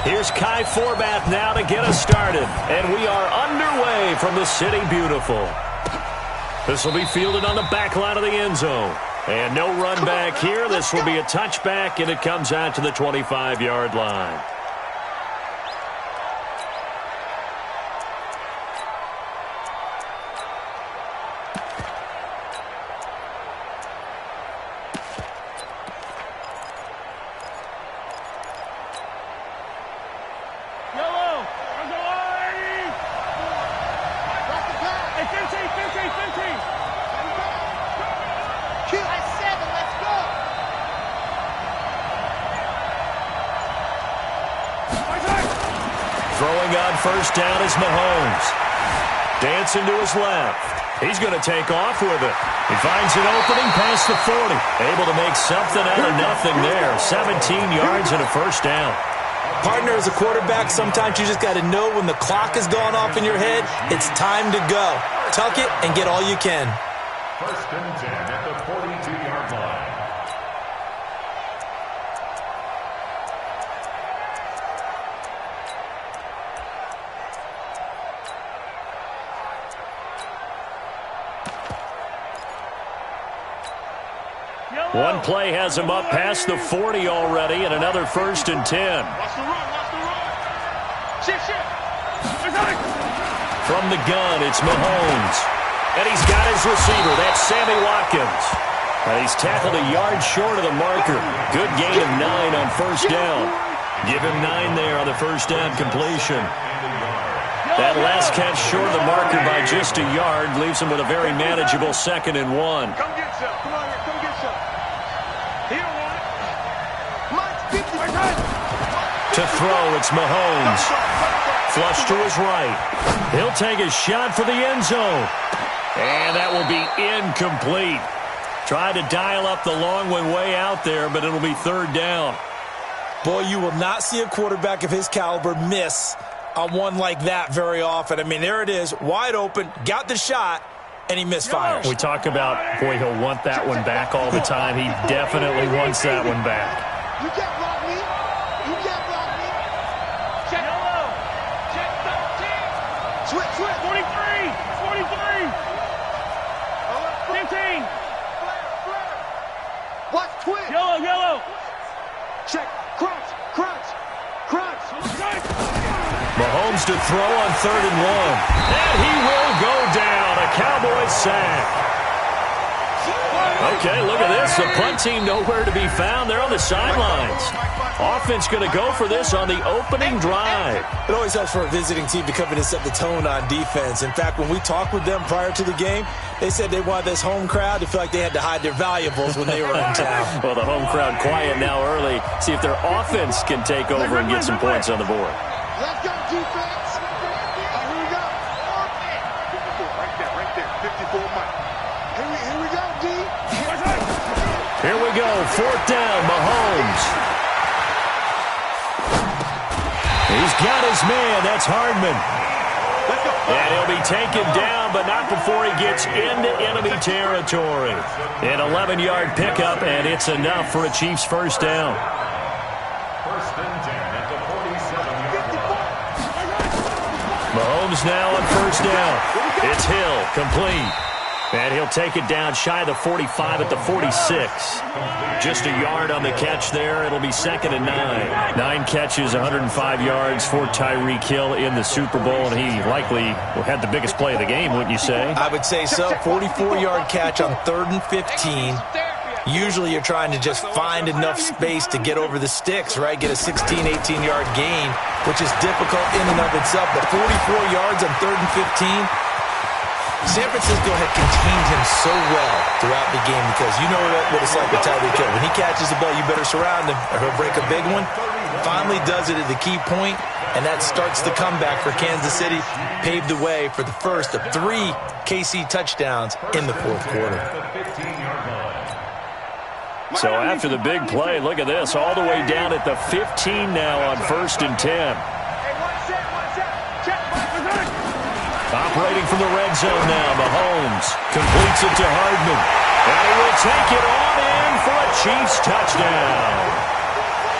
Here's Kai Forbath now to get us started. And we are underway from the City Beautiful. This will be fielded on the back line of the end zone. And no run back here. This will be a touchback, and it comes out to the 25-yard line. Throwing on first down is Mahomes. Dancing to his left. He's going to take off with it. He finds an opening past the 40. Able to make something out of nothing there. 17 yards and a first down. Partner, as a quarterback, sometimes you just got to know when the clock has gone off in your head, it's time to go. Tuck it and get all you can. First and 10 at the 42-yard line. One play has him up past the 40 already, and another first and 10. From the gun, it's Mahomes. And he's got his receiver. That's Sammy Watkins. And he's tackled a yard short of the marker. Good gain of 9 on first down. Give him 9 there on the first down completion. That last catch short of the marker by just a yard leaves him with a very manageable 2nd and 1. Come get some. Come on here. Come get some. Here, one. To throw, it's Mahomes. Flush to his right. He'll take a shot for the end zone. And that will be incomplete. Tried to dial up the long one way out there, but it'll be 3rd down. Boy, you will not see a quarterback of his caliber miss on one like that very often. I mean, there it is, wide open, got the shot, and he misfires. We talk about, boy, he'll want that one back all the time. He definitely wants that one back. You can't block me. You can't block me. Check. Yellow. Check 13. Switch. 43. 15. Watch twitch. Yellow. Check. Crunch. Mahomes to throw on 3rd and 1. And he will go down. A Cowboys sack. Okay, look at this. The punt team nowhere to be found. They're on the sidelines. Offense going to go for this on the opening drive. It always helps for a visiting team to come in and set the tone on defense. In fact, when we talked with them prior to the game, they said they wanted this home crowd to feel like they had to hide their valuables when they were in town. Well, the home crowd quiet now early. See if their offense can take over and get some points on the board. Let's go, defense. Here we go. Right there. 54 Mike. Here we go, D. Here we go. 4th down, Mahomes. He's got his man. That's Hardman. And he'll be taken down, but not before he gets into enemy territory. An 11-yard pickup, and it's enough for a Chiefs first down. First and 10 at the 47-yard line. Mahomes now on first down. It's Hill, complete. And he'll take it down shy of the 45 at the 46. Just a yard on the catch there. It'll be 2nd and 9. 9 catches, 105 yards for Tyreek Hill in the Super Bowl, and he likely had the biggest play of the game, wouldn't you say? I would say so. 44-yard catch on 3rd and 15. Usually you're trying to just find enough space to get over the sticks, right? Get a 16, 18-yard gain, which is difficult in and of itself. But 44 yards on 3rd and 15, San Francisco had contained him so well throughout the game because you know what it's like with Tyreek Hill. When he catches the ball, you better surround him or he'll break a big one. Finally does it at the key point, and that starts the comeback for Kansas City. Paved the way for the first of 3 KC touchdowns in the 4th quarter. So after the big play, look at this, all the way down at the 15 now on 1st and 10. Operating from the red zone now, Mahomes completes it to Hardman. And he will take it on in for a Chiefs touchdown.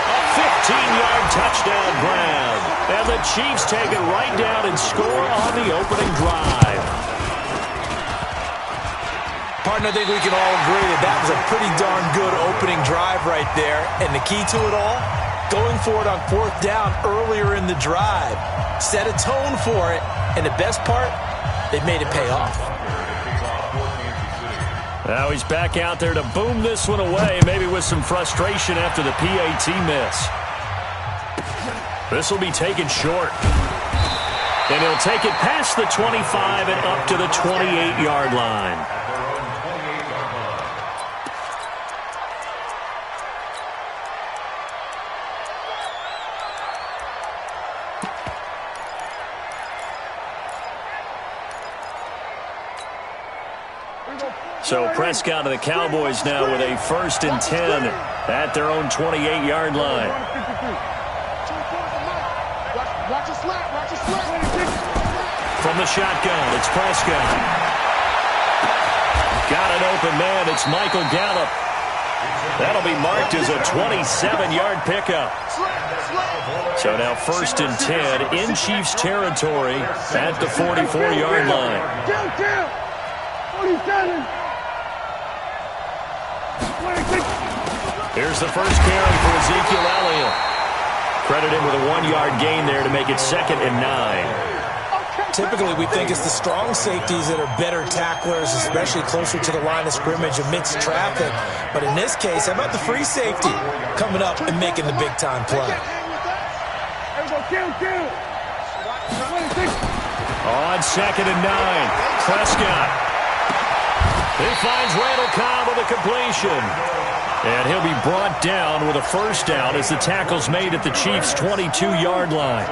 A 15-yard touchdown grab. And the Chiefs take it right down and score on the opening drive. Partner, I think we can all agree that that was a pretty darn good opening drive right there. And the key to it all, going for it on 4th down earlier in the drive. Set a tone for it. And the best part, they made it pay off. Now he's back out there to boom this one away, maybe with some frustration after the PAT miss. This will be taken short. And he'll take it past the 25 and up to the 28-yard line. So Prescott and the Cowboys now with a 1st and 10 at their own 28-yard line. From the shotgun, it's Prescott. Got an open man, it's Michael Gallup. That'll be marked as a 27-yard pickup. So now 1st and 10 in Chiefs territory at the 44-yard line. 47. Here's the first carry for Ezekiel Elliott. Credit him with a 1-yard gain there to make it 2nd and 9. Typically, we think it's the strong safeties that are better tacklers, especially closer to the line of scrimmage amidst traffic. But in this case, how about the free safety coming up and making the big-time play? On 2nd and 9, Prescott. He finds Randall Cobb with a completion. And he'll be brought down with a 1st down as the tackle's made at the Chiefs' 22-yard line.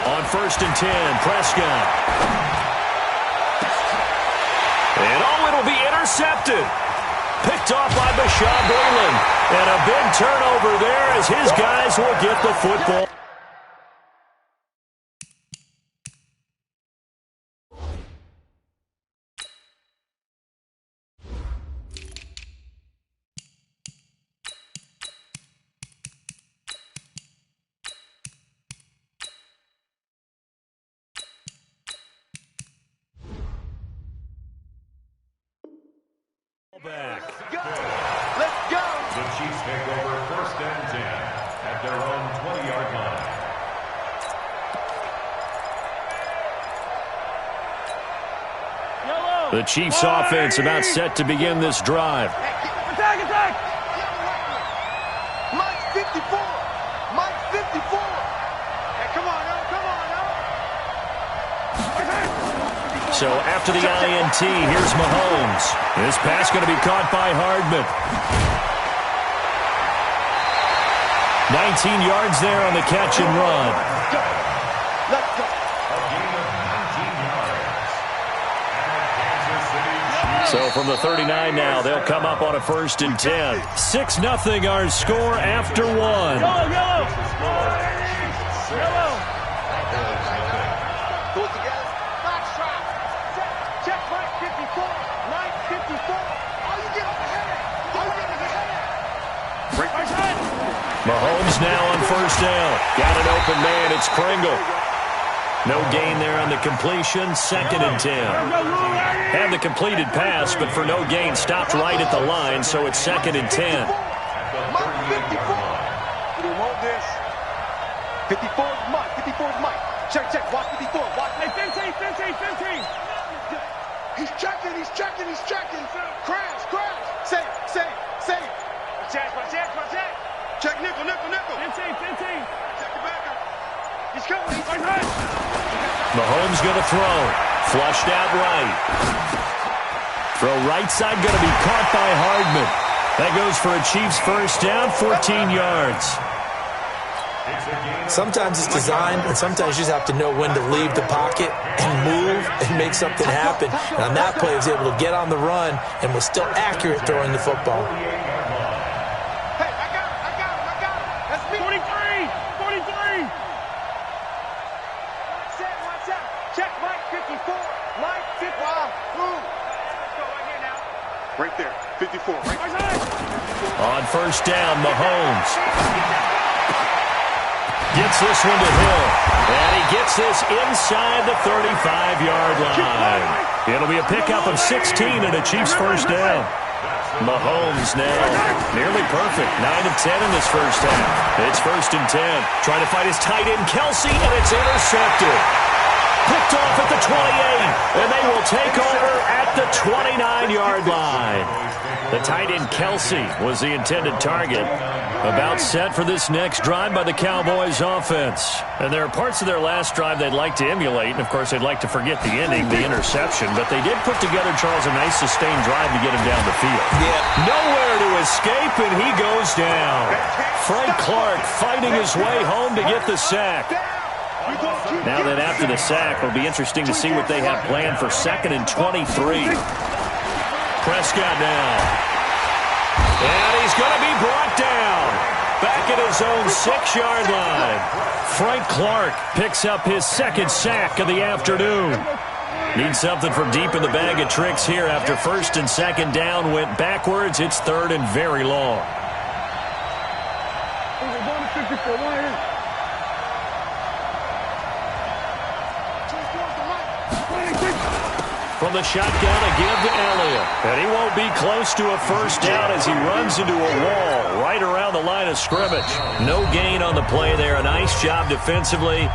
On 1st and 10, Prescott. And it'll be intercepted. Picked off by Bashaud Breeland. And a big turnover there as his guys will get the football. Back. Let's go. The Chiefs take over 1st and 10 at their own 20-yard line. The Chiefs offense about set to begin this drive. Attack, attack. Mike 54. Mike 54. Hey, come on, now. Come on, now. So after the INT, here's Mahomes. This pass going to be caught by Hardman. 19 yards there on the catch and run. Let's go. A gain of 19 yards. So from the 39 now, they'll come up on a 1st and 10. 6-0 our score after one. Yellow. Check Mike 54. Mike 54. All you get ahead. Mahomes now on 1st down. Got an open man. It's Pringle. No gain there on the completion. 2nd and 10. Had the completed pass, but for no gain, stopped right at the line, so it's 2nd and 10. Mike 54. We don't want this. 54 is Mike. 54 is Mike. Check. Watch 54. Watch. Hey, 15. He's checking. Crash. Save. Check nickel. 15. Check the backer. He's coming. Mahomes going to throw. Flushed out right. Throw right side going to be caught by Hardman. That goes for a Chiefs 1st down, 14 yards. Sometimes it's designed, and sometimes you just have to know when to leave the pocket and move and make something happen. And on that play, he was able to get on the run and was still accurate throwing the football. Hey, I got him. That's me. 43. On first down, Mahomes gets this one to Hill. And he gets this inside the 35-yard line. It'll be a pickup of 16 and a Chiefs first down. Mahomes now nearly perfect. 9 of 10 in this first half. It's first and 10. Trying to fight his tight end, Kelce, and it's intercepted. Picked off at the 28, and they will take over at the 29-yard line. The tight end, Kelce, was the intended target. About set for this next drive by the Cowboys offense. And there are parts of their last drive they'd like to emulate, and of course they'd like to forget the ending, the interception, but they did put together, Charles, a nice sustained drive to get him down the field. Yeah. Nowhere to escape, and he goes down. Frank Clark fighting his way home to get the sack. Now then, after the sack, it'll be interesting to see what they have planned for 2nd and 23. Prescott now. And he's going to be brought down. Back at his own 6-yard line. Frank Clark picks up his 2nd sack of the afternoon. Needs something from deep in the bag of tricks here after 1st and 2nd down went backwards. It's 3rd and very long. From the shotgun, a give to Elliott. And he won't be close to a first down as he runs into a wall right around the line of scrimmage. No gain on the play there. A nice job defensively.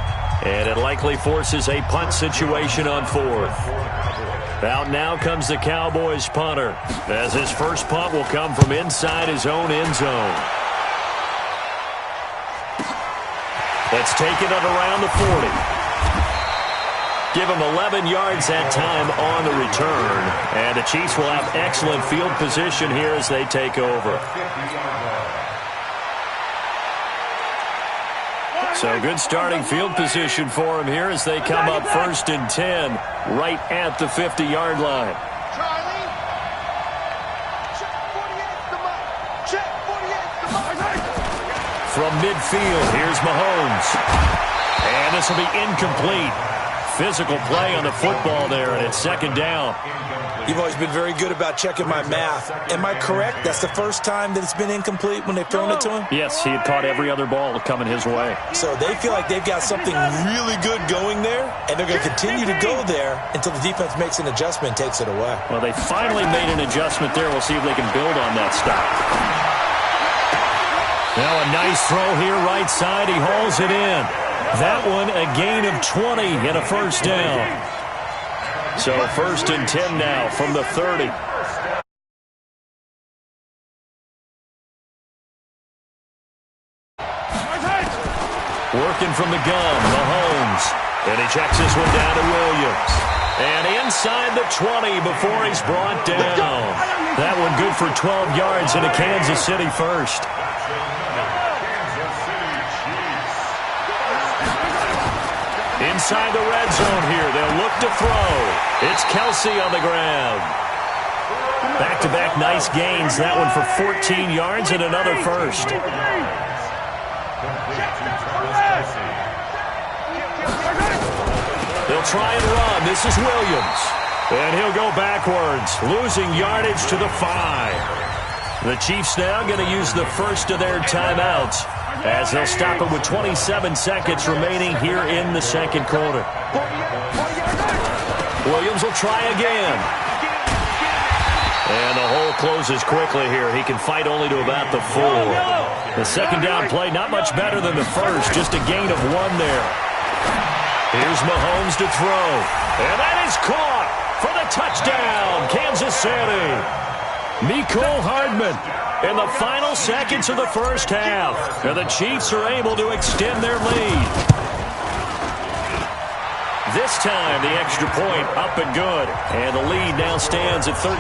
And it likely forces a punt situation on 4th. Out now comes the Cowboys punter, as his first punt will come from inside his own end zone. Let's take it at around the 40. Give him 11 yards that time on the return. And the Chiefs will have excellent field position here as they take over. So good starting field position for him here as they come up 1st and 10 right at the 50-yard line. From midfield, here's Mahomes. And this will be incomplete. Physical play on the football there, and it's 2nd down. You've always been very good about checking my math. Am I correct? That's the first time that it's been incomplete when they've thrown it to him? Yes, he had caught every other ball coming his way. So they feel like they've got something really good going there, and they're going to continue to go there until the defense makes an adjustment and takes it away. Well, they finally made an adjustment there. We'll see if they can build on that stop. Now a nice throw here right side. He hauls it in. That one a gain of 20 and a first down. So 1st and 10 now from the 30. Working from the gun, Mahomes. And he checks this one down to Williams. And inside the 20 before he's brought down. That one good for 12 yards into Kansas City first. Inside the red zone here. They'll look to throw. It's Kelce on the ground. Back-to-back nice gains. That one for 14 yards and another first. They'll try and run. This is Williams. And he'll go backwards, losing yardage to the 5. The Chiefs now going to use the first of their timeouts, as they'll stop it with 27 seconds remaining here in the 2nd quarter. Williams will try again. And the hole closes quickly here. He can fight only to about the 4. The 2nd down play, not much better than the first, just a gain of 1 there. Here's Mahomes to throw. And that is caught for the touchdown, Kansas City. Mecole Hardman. In the final seconds of the first half, and the Chiefs are able to extend their lead. This time, the extra point up and good, and the lead now stands at 13.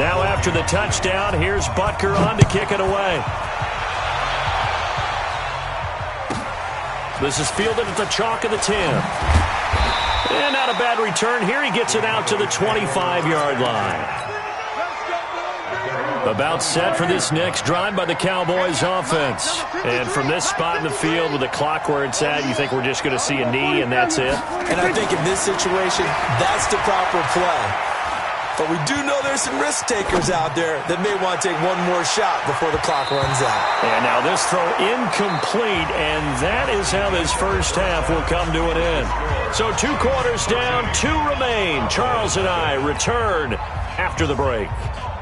Now after the touchdown, here's Butker on to kick it away. This is fielded at the chalk of the 10. And not a bad return here. He gets it out to the 25-yard line. About set for this next drive by the Cowboys offense. And from this spot in the field with the clock where it's at, you think we're just going to see a knee and that's it? And I think in this situation, that's the proper play. But we do know there's some risk takers out there that may want to take one more shot before the clock runs out. And now this throw incomplete, and that is how this first half will come to an end. So 2 quarters down, 2 remain. Charles and I return after the break.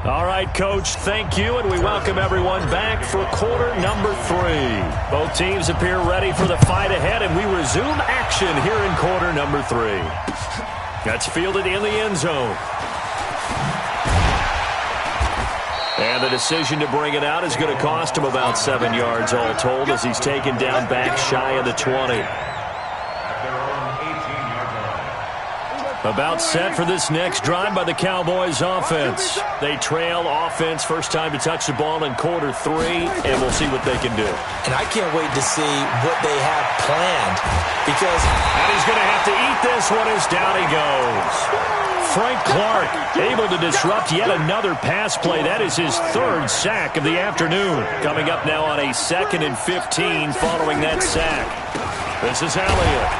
All right, Coach, thank you, and we welcome everyone back for quarter number 3. Both teams appear ready for the fight ahead, and we resume action here in quarter number 3. That's fielded in the end zone. And the decision to bring it out is going to cost him about 7 yards all told as he's taken down back shy of the 20. About set for this next drive by the Cowboys offense. They trail offense first time to touch the ball in quarter 3, and we'll see what they can do. And I can't wait to see what they have planned because... And he's going to have to eat this one as down he goes. Frank Clark able to disrupt yet another pass play. That is his 3rd sack of the afternoon. Coming up now on a 2nd and 15 following that sack. This is Elliott.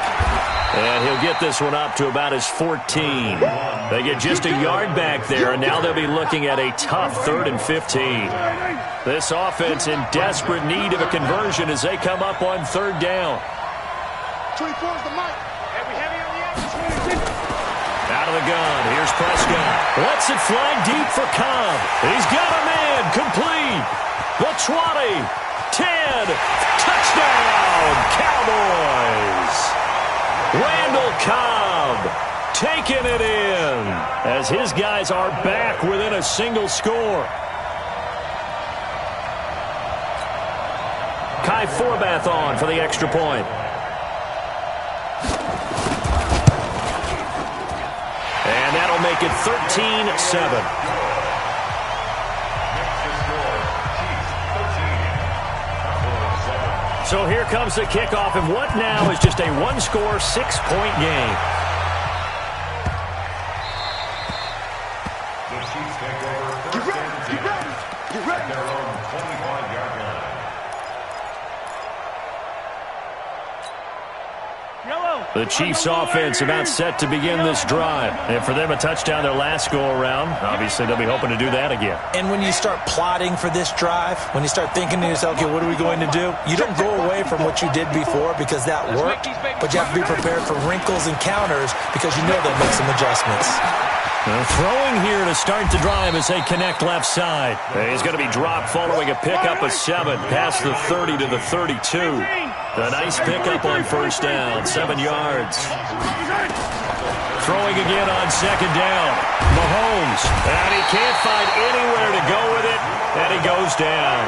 And he'll get this one up to about his 14. They get just a yard back there, and now they'll be looking at a tough 3rd and 15. This offense in desperate need of a conversion as they come up on 3rd down. 24 is the mic. Heavy on the edge. Out of the gun, here's Prescott. Lets it fly deep for Cobb. He's got a man, complete. The 20, 10, touchdown, Cowboys. Randall Cobb taking it in as his guys are back within a single score. Kai Forbath on for the extra point. And that'll make it 13-7. So here comes the kickoff, and what now is just a 1-score, 6-point game. The Chiefs take over first and 10 at their own 25-yard line. The Chiefs offense about set to begin this drive. And for them, a touchdown their last go-around. Obviously, they'll be hoping to do that again. And when you start plotting for this drive, when you start thinking to yourself, okay, what are we going to do? You don't go away from what you did before because that worked, but you have to be prepared for wrinkles and counters because you know they'll make some adjustments. Throwing here to start the drive as they connect left side. He's going to be dropped following a pickup of 7 past the 30 to the 32. A nice pickup on first down, 7 yards. Throwing again on 2nd down. Mahomes, and he can't find anywhere to go with it, and he goes down.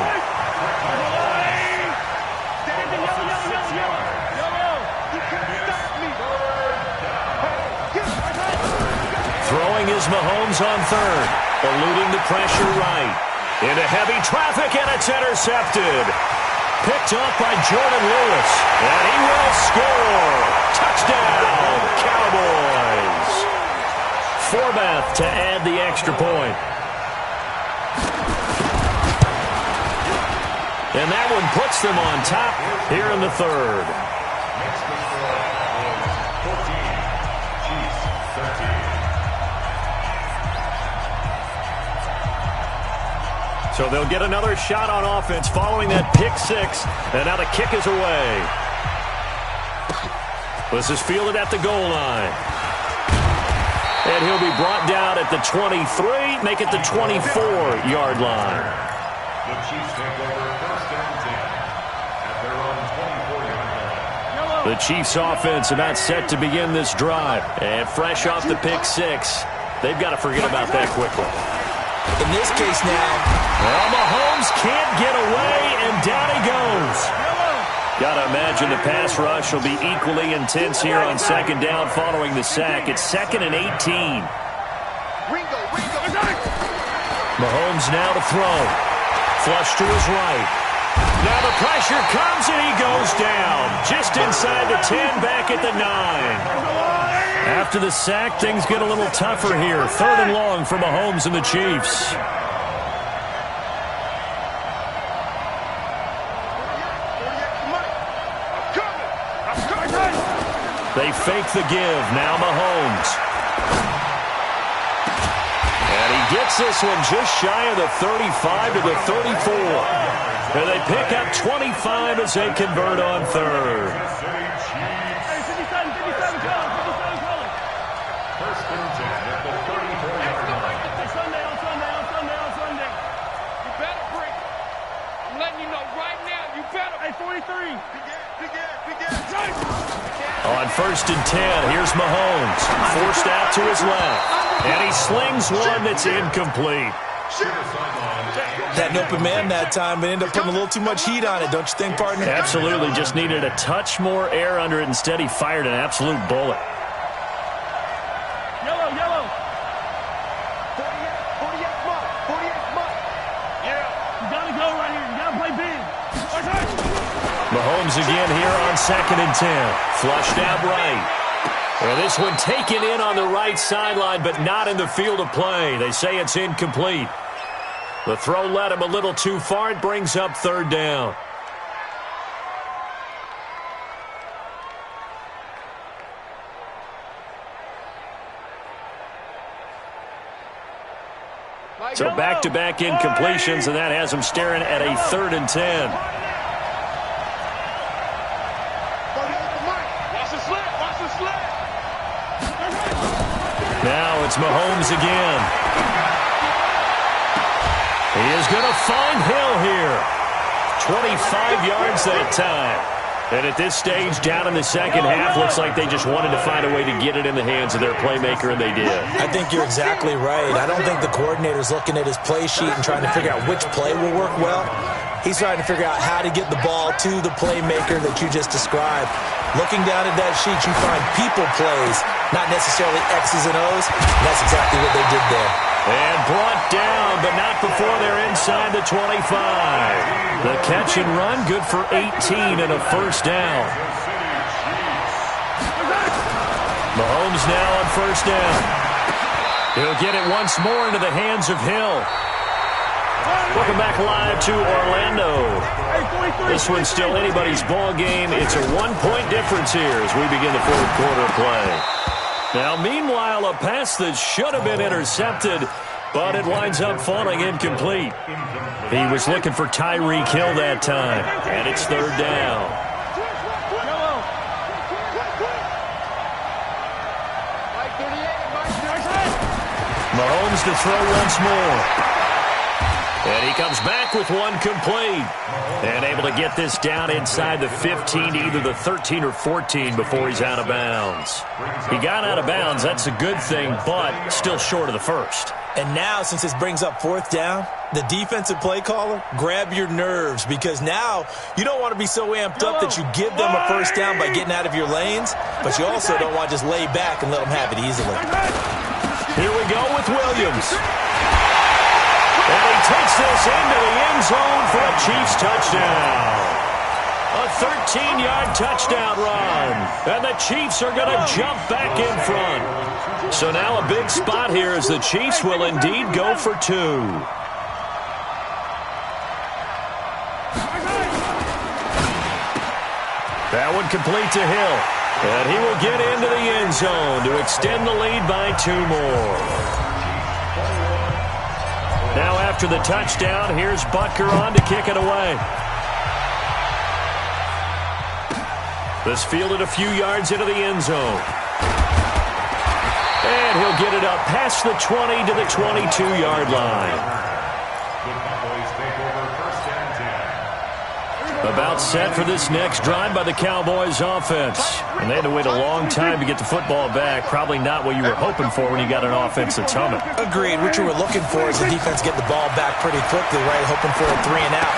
Throwing is Mahomes on 3rd, eluding the pressure right. Into heavy traffic, and it's intercepted. Picked up by Jordan Lewis, and he will score. Touchdown, Cowboys. Forbath to add the extra point. And that one puts them on top here in the 3rd. So they'll get another shot on offense following that pick 6, and now the kick is away. This is fielded at the goal line. And he'll be brought down at the 23, make it the 24-yard line. The Chiefs take over first and 10 at their own 24-yard line. The Chiefs offense about set to begin this drive. And fresh off the pick 6, they've got to forget about that quickly. In this case now, well, Mahomes can't get away, and down he goes. Got to imagine the pass rush will be equally intense here on 2nd down following the sack. It's 2nd and 18. Mahomes now to throw. Flush to his right. Now the pressure comes, and he goes down. Just inside the 10, back at the 9. After the sack, things get a little tougher here. 3rd and long for Mahomes and the Chiefs. They fake the give. Now Mahomes. gets this one just shy of the 35 to the 34. And they pick up 25 as they convert on third. First and 10 at the 34-yard line. You better bring it. I'm letting you know right now, you better. Hey, 43. On first and 10, here's Mahomes. Forced out to his left. And he slings one that's incomplete. That open man that time, but ended up putting a little too much heat on it, don't you think, partner? Absolutely. Just needed a touch more air under it. Instead, he fired an absolute bullet. Yellow. 48 month. Yeah. You got to go right here. You got to play big. Mahomes again here on second and 10. Flushed out right. Well, this one taken in on the right sideline, but not in the field of play. They say it's incomplete. The throw led him a little too far. It brings up third down. So back-to-back incompletions, and that has him staring at a third and 10. Now it's Mahomes again. He is going to find Hill here. 25 yards that time. And at this stage, down in the second half, looks like they just wanted to find a way to get it in the hands of their playmaker, and they did. I think you're exactly right. I don't think the coordinator's looking at his play sheet and trying to figure out which play will work well. He's trying to figure out how to get the ball to the playmaker that you just described. Looking down at that sheet, you find people plays, not necessarily X's and O's. And that's exactly what they did there. And brought down, but not before they're inside the 25. The catch and run, good for 18 and a first down. Mahomes now on first down. He'll get it once more into the hands of Hill. Welcome back live to Orlando. This one's still anybody's ball game. It's a one-point difference here as we begin the fourth quarter play. Now, meanwhile, a pass that should have been intercepted, but it winds up falling incomplete. He was looking for Tyreek Hill that time, and it's third down. Mahomes to throw once more. And he comes back with one complete. And able to get this down inside the 15 to either the 13 or 14 before he's out of bounds. He got out of bounds. That's a good thing, but still short of the first. And now, since this brings up fourth down, the defensive play caller, grab your nerves, because now you don't want to be so amped up that you give them a first down by getting out of your lanes, but you also don't want to just lay back and let them have it easily. Here we go with Williams. And he takes this into the end zone for a Chiefs touchdown. A 13-yard touchdown run. And the Chiefs are going to jump back in front. So now a big spot here as the Chiefs will indeed go for two. That one complete to Hill. And he will get into the end zone to extend the lead by two more. Now after the touchdown, here's Butker on to kick it away. This fielded a few yards into the end zone. And he'll get it up past the 20 to the 22-yard line. About set for this next drive by the Cowboys offense. And they had to wait a long time to get the football back. Probably not what you were hoping for when you got an offense that's humming. Agreed. What you were looking for is the defense get the ball back pretty quickly, right? Hoping for a 3 and out.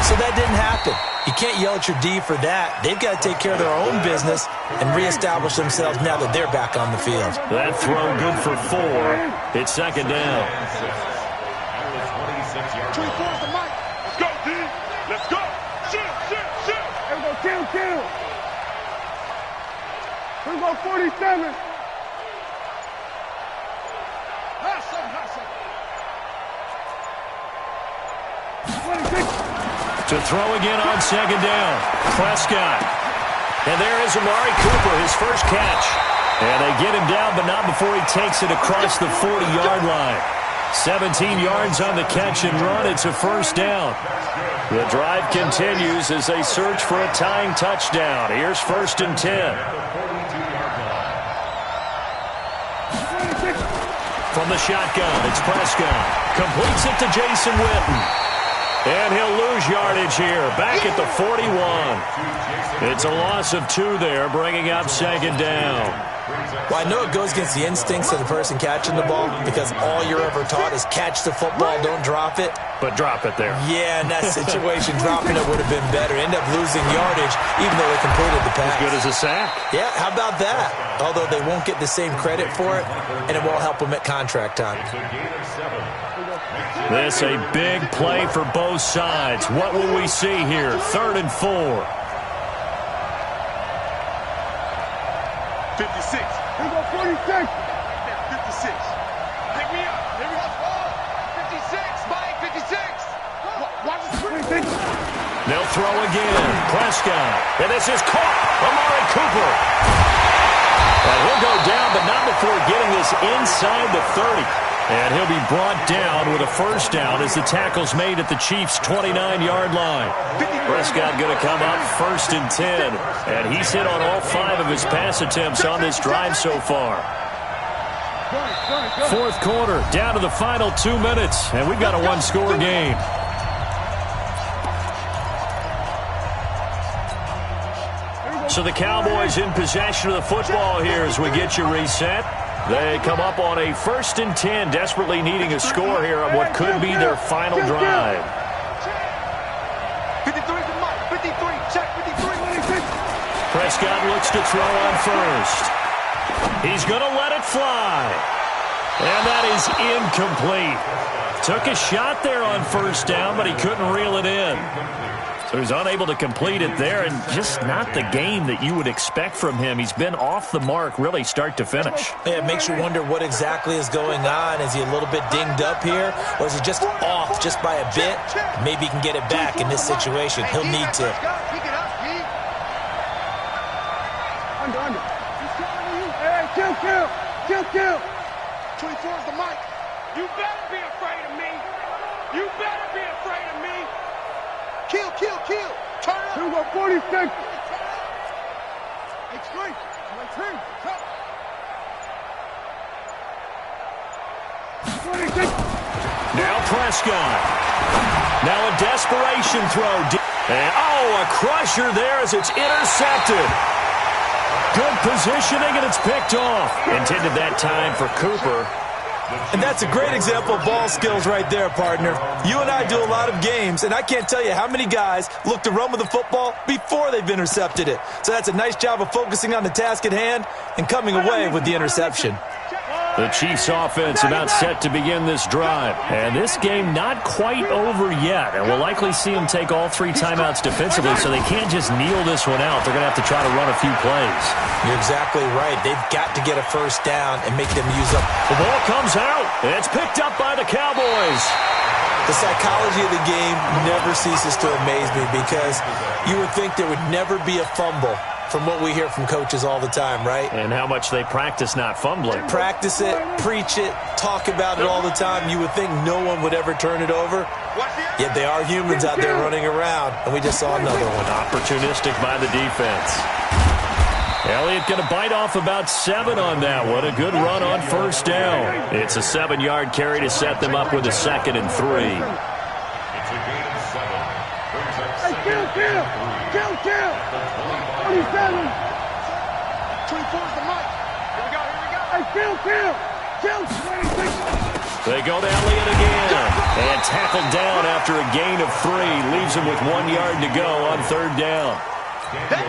So that didn't happen. You can't yell at your D for that. They've got to take care of their own business and reestablish themselves now that they're back on the field. That throw good for 4. It's second down. Let's go, D. Let's go. Kill. We're going 47. To throw again on second down. Prescott. And there is Amari Cooper, his first catch. And they get him down, but not before he takes it across the 40-yard line. 17 yards on the catch and run. It's a first down. The drive continues as they search for a tying touchdown. Here's 1st and 10. From the shotgun, it's Prescott. Completes it to Jason Witten. And he'll lose yardage here, back at the 41. It's a loss of 2 there, bringing up 2nd down. Well, I know it goes against the instincts of the person catching the ball because all you're ever taught is catch the football, don't drop it. But drop it there. Yeah, in that situation, dropping it would have been better. End up losing yardage, even though they completed the pass. As good as a sack. Yeah, how about that? Although they won't get the same credit for it, and it won't help them at contract time. This a big play for both sides. What will we see here? 3rd and 4. 56. Here we go, 46. 56. Pick me up. Here we go. 56. Mike, 56. Watch the screen. They'll throw again. Prescott. And this is caught. Amari Cooper. And he'll go down, but not before getting this inside the 30. And he'll be brought down with a first down as the tackle's made at the Chiefs' 29-yard line. Prescott going to come up 1st and 10. And he's hit on all 5 of his pass attempts on this drive so far. 4th quarter, down to the final 2 minutes. And we've got a 1-score game. So the Cowboys in possession of the football here as we get you reset. They come up on a 1st and 10, desperately needing a score here on what could be their final drive. 53 to Mike. 53. Check 53. Prescott looks to throw on first. He's going to let it fly. And that is incomplete. Took a shot there on 1st down, but he couldn't reel it in. So he's unable to complete it there, and just not the game that you would expect from him. He's been off the mark really start to finish. Yeah, it makes you wonder what exactly is going on. Is he a little bit dinged up here, or is he just off just by a bit? Maybe he can get it back in this situation. He'll need to. Under. Hey, kill. 24 is the mic. You better be afraid of me. You better be afraid of me. Kill. Turn up. Here we go, 46. Extreme. Now Prescott. Now a desperation throw. And, a crusher there as it's intercepted. Good positioning, and it's picked off. Intended that time for Cooper. And that's a great example of ball skills right there, partner. You and I do a lot of games, and I can't tell you how many guys look to run with the football before they've intercepted it. So that's a nice job of focusing on the task at hand and coming away with the interception. The Chiefs offense about set to begin this drive. And this game not quite over yet. And we'll likely see them take all 3 timeouts defensively, so they can't just kneel this one out. They're going to have to try to run a few plays. You're exactly right. They've got to get a first down and make them use up. The ball comes out. It's picked up by the Cowboys. The psychology of the game never ceases to amaze me because you would think there would never be a fumble from what we hear from coaches all the time, right? And how much they practice not fumbling. Practice it, preach it, talk about it all the time. You would think no one would ever turn it over. Yet they are humans out there running around, and we just saw another one. Opportunistic by the defense. Elliott going to bite off about 7 on that one. A good run on first down. It's a 7-yard carry to set them up with a 2nd and 3. It's a gain of 7. Brings up Hey, kill. 27. 24 is the mic. Here we go. Hey, kill. 26. They go to Elliott again. And tackled down after a gain of 3. Leaves him with 1 yard to go on 3rd down.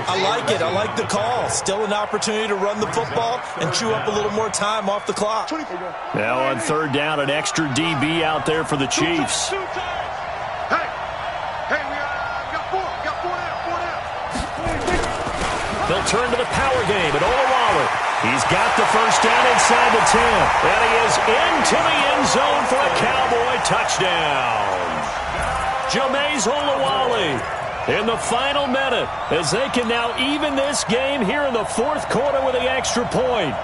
I like it. I like the call. Still an opportunity to run the football and chew up a little more time off the clock. Now on 3rd down, an extra DB out there for the Chiefs. Hey, we got 4 now. They'll turn to the power game at Olawale. He's got the first down inside the 10. And he is into the end zone for a Cowboy touchdown. Jameis Olawale in the final minute as they can now even this game here in the 4th quarter with the extra point.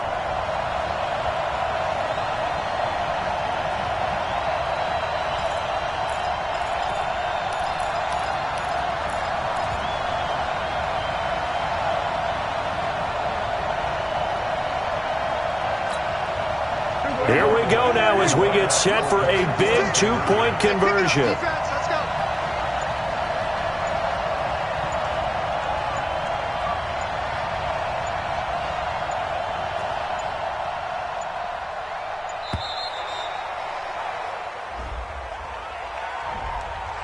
now as we get set for a big two-point conversion.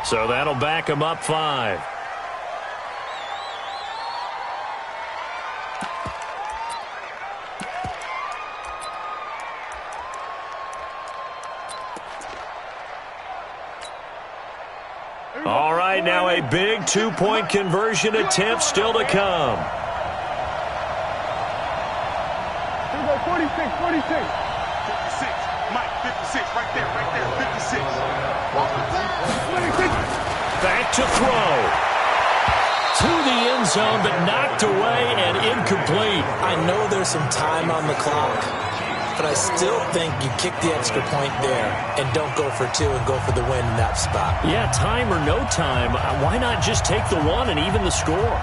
So that'll back them up 5. All right, now a big two-point conversion attempt still to come. 46, 46. 56. Mike, 56, right there, 56. Back to throw. To the end zone, but knocked away and incomplete. I know there's some time on the clock, but I still think you kick the extra point there and don't go for 2 and go for the win in that spot. Yeah, time or no time, why not just take the 1 and even the score?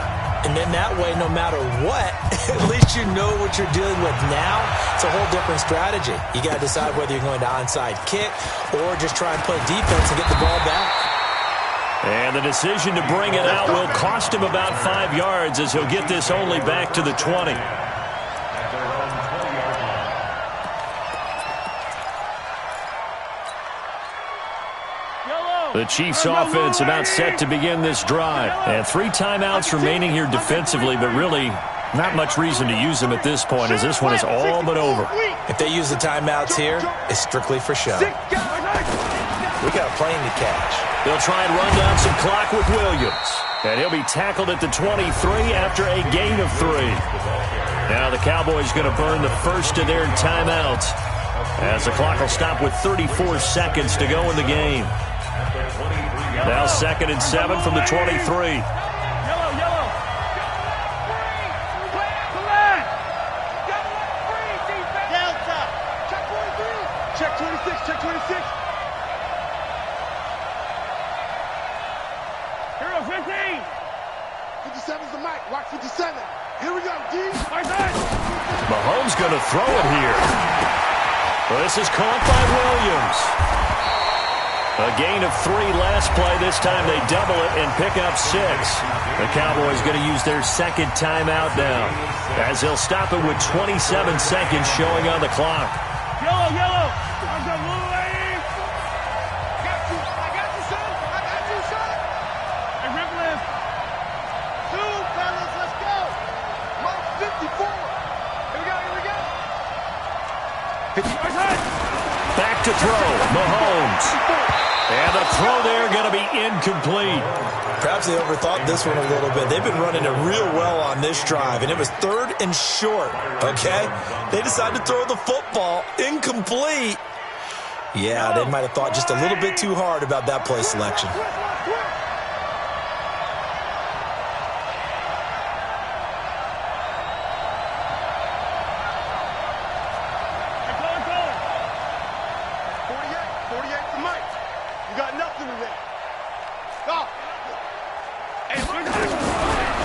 And then that way, no matter what, at least you know what you're dealing with now. It's a whole different strategy. You got to decide whether you're going to onside kick or just try and play defense and get the ball back. And the decision to bring it out will cost him about 5 yards as he'll get this only back to the 20. The Chiefs offense about set to begin this drive. And 3 timeouts remaining here defensively, but really not much reason to use them at this point as this one is all but over. If they use the timeouts here, it's strictly for show. We got a plane to catch. They'll try and run down some clock with Williams. And he'll be tackled at the 23 after a gain of 3. Now the Cowboys going to burn the first of their timeouts as the clock will stop with 34 seconds to go in the game. Now 2nd and 7 from the 23. Check 26, check 26. Here we go, 15. 57's the mic, watch 57. Here we go, D. Mahomes going to throw it here. Well, this is caught by Williams. A gain of 3 last play. This time they double it and pick up 6. The Cowboys going to use their 2nd timeout now as they'll stop it with 27 seconds showing on the clock. Yellow, yellow. I'm the blue lane. I got you, son. I got you, son. Hey, Ripley. 2, fellas, let's go. Mark 54. Here we go. Back to throw. Mahomes. And the throw there going to be incomplete. Perhaps they overthought this one a little bit. They've been running it real well on this drive, and it was 3rd and short, okay? They decided to throw the football incomplete. Yeah, they might have thought just a little bit too hard about that play selection.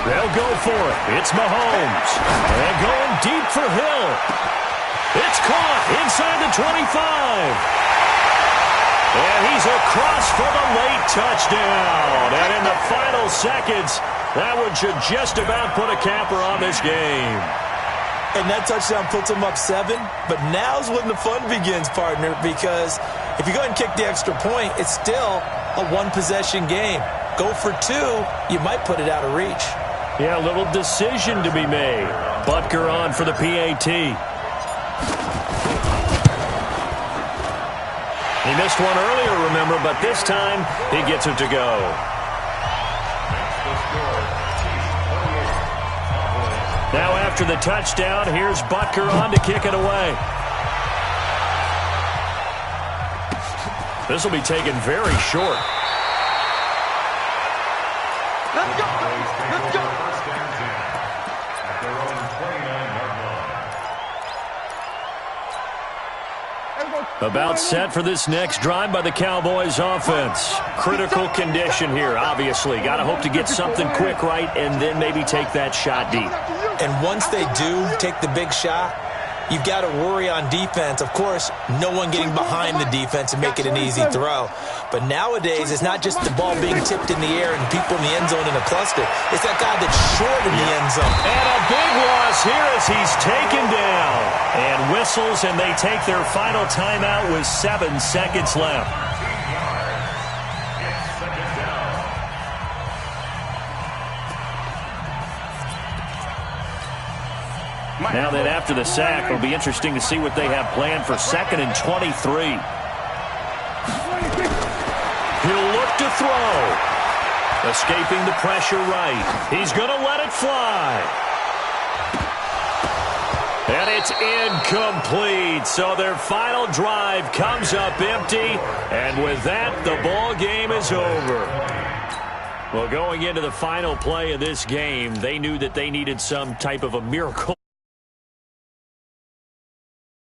They'll go for it. It's Mahomes. And going deep for Hill. It's caught inside the 25. And he's across for the late touchdown. And in the final seconds, that one should just about put a capper on this game. And that touchdown puts them up 7. But now's when the fun begins, partner, because if you go ahead and kick the extra point, it's still a 1-possession game. Go for 2, you might put it out of reach. Yeah, a little decision to be made. Butker on for the PAT. He missed one earlier, remember, but this time he gets it to go. Now after the touchdown, here's Butker on to kick it away. This will be taken very short. Let's go. Let's go. First down 10 at their own 29-yard line. About set for this next drive by the Cowboys offense. Critical condition here, obviously. Got to hope to get something quick right and then maybe take that shot deep. And once they do take the big shot, you've got to worry on defense. Of course, no one getting behind the defense and making an easy throw. But nowadays, it's not just the ball being tipped in the air and people in the end zone in a cluster. It's that guy that's short in the end zone. And a big loss here as he's taken down. And whistles, and they take their final timeout with 7 seconds left. Now then, after the sack, it'll be interesting to see what they have planned for 2nd and 23. He'll look to throw. Escaping the pressure right. He's going to let it fly. And it's incomplete. So their final drive comes up empty. And with that, the ball game is over. Well, going into the final play of this game, they knew that they needed some type of a miracle.